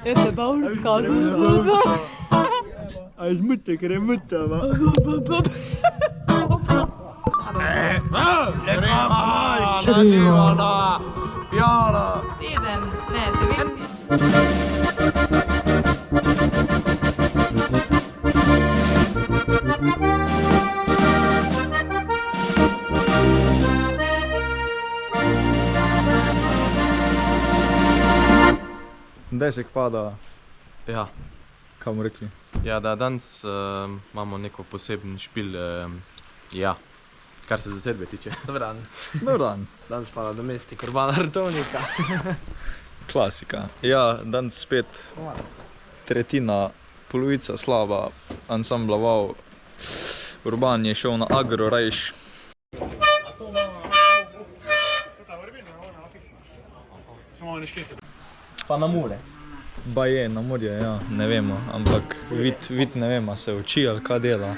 Jaz se pa urkal. A je žmute, ker je mutava. Nalivana, pijana. 7, ne, 9. Dežek pada, Ja, kaj bomo rekli? ja, da danes imamo neko poseben špil, ja, kar se zasedbe tiče. Dobar dan. Dobar dan. Danes pa nadomestik Urbana Artovnika. Klasika. Ja, danes spet tretjina, polovica slaba ansambla Wow. Urban je šel na Agro rajš. Pa na mure. Baje, na morje, ja, ne vemo, ampak vid ne vemo, se uči ali kaj dela.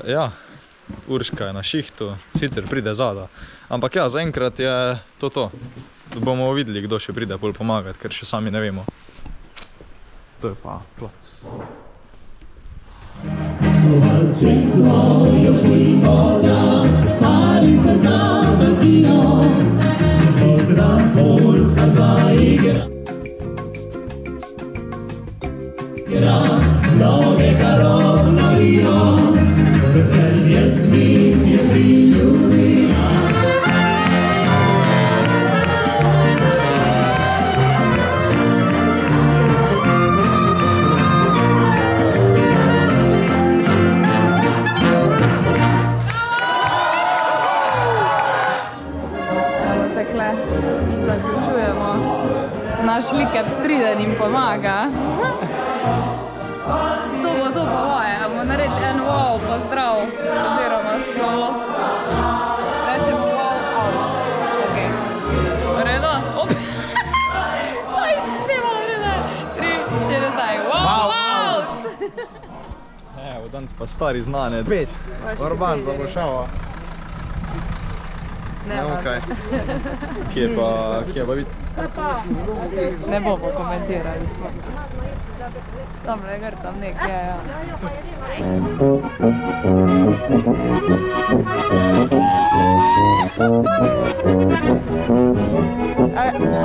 Ja, Urška je na šihtu, sicer pride zada, ampak ja, zaenkrat je to. Bomo videli, kdo še pride pol pomagati, ker še sami ne vemo. To je pa plac. Takle, mi zaključujemo. Naš liket pride in pomaga. To bo to pa vaje, bomo naredili en wow pozdrav, oziroma slovo. Rečemo wow out. Ok. V redu? Op! Aj, snimamo, v redu. 3, 4, zdaj. Wow out! Evo, danes pa stari znanec. Pet. Urban zabušava. Ne, Okay. Kje pa vid? ne bomo komentirali sploh. Tamle je gor tam nekje, ja.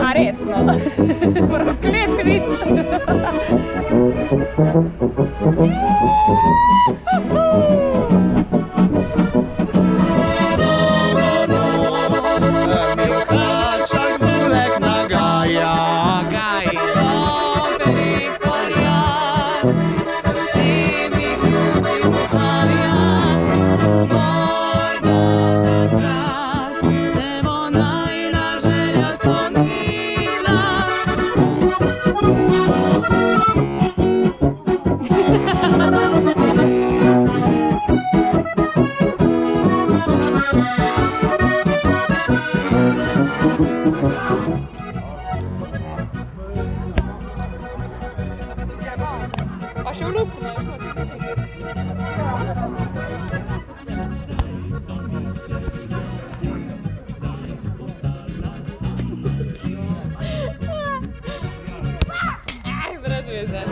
A resno? Proklet vid! Pa še v luku, ne? Brez veze.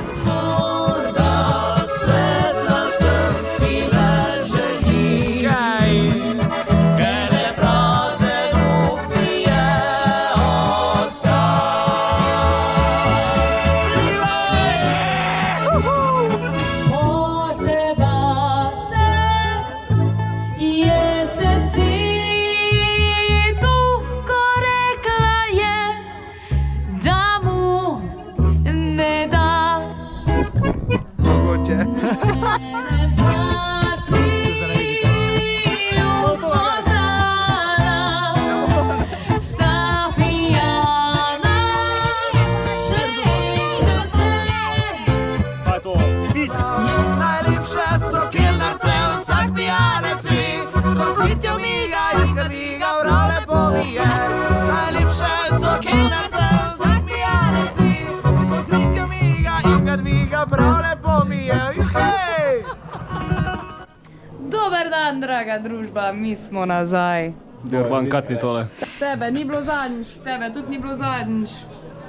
Dober dan, draga družba, mi smo nazaj. Urban, katni tole. Tebe ni bilo zadnjič, tebe tudi ni bilo zadnjič.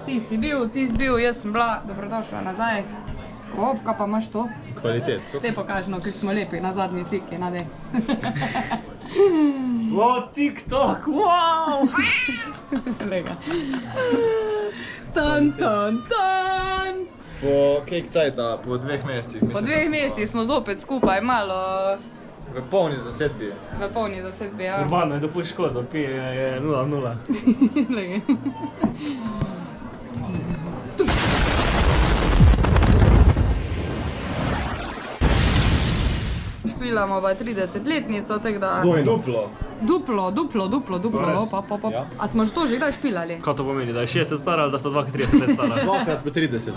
Ti si bil, jaz sem bila, dobrodošla nazaj. Op, kaj pa imaš to? Kvalitet. To Te pokažno, kako smo lepi na zadnji sliki, nadej. O, TikTok, wow! Lega. Tan, tan, tan! Po kek cajta, po 2 mesecih. Po 2 mesecih smo zopet skupaj, malo V polni zasedbi. v polni zasedbi, ja. Urbano je dopuš škodo, pi je 0-0. Lega. Špilamo pa 30-letnico, tako da... Duplo. Duplo, pa. Ja. A smo to že kdaj špilali? Kaj to pomeni, da je 60 stara ali da sta 2-30 let stara? 2x po 30.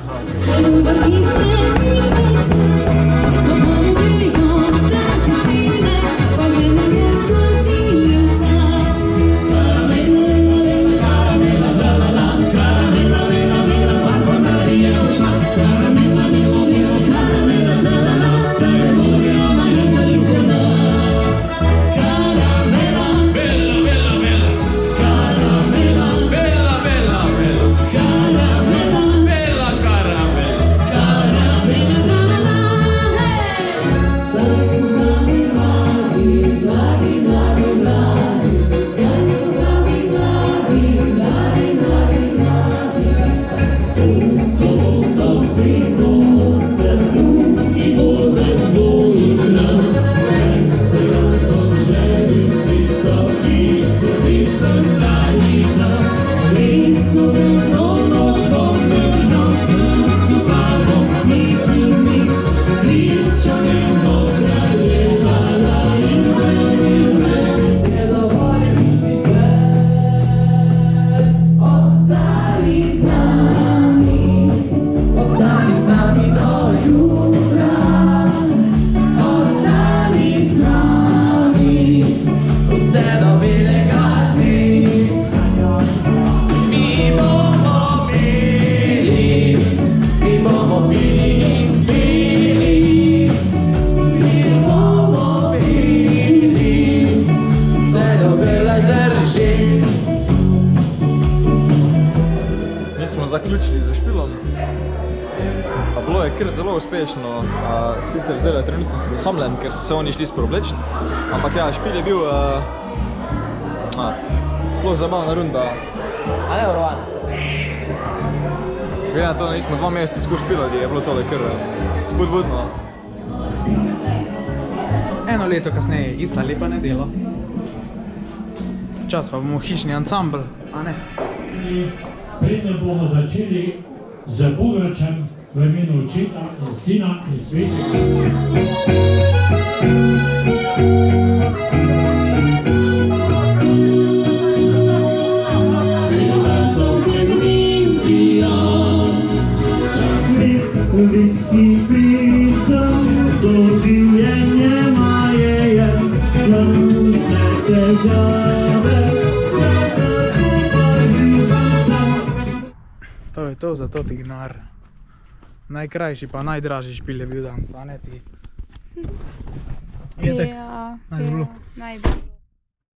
Zaključili za špilom. Pa bilo je kar zelo uspešno, sicer zdaj trenutno sem osamljen, ker so se oni šli sprovleči, ampak ja, špil je bil sploh zabavna runda. A ne, Orvan? Glede na to, da nismo 2 meseca skozi špilali, je bilo tole kar spodbudno. Eno leto kasneje, ista lepa nedela. Čas pa bomo hišni ansambl, a ne? Preden bomo začeli z bodračem v imenu Očeta in Sina in Svetega. Viski pisem, doživljenje moje je, vse težave. To je to, zato ti gnar. Najkrajši pa najdražji špil je bil danes, a ne ti? Je tako? Ja, Naj bi bilo. najbolj.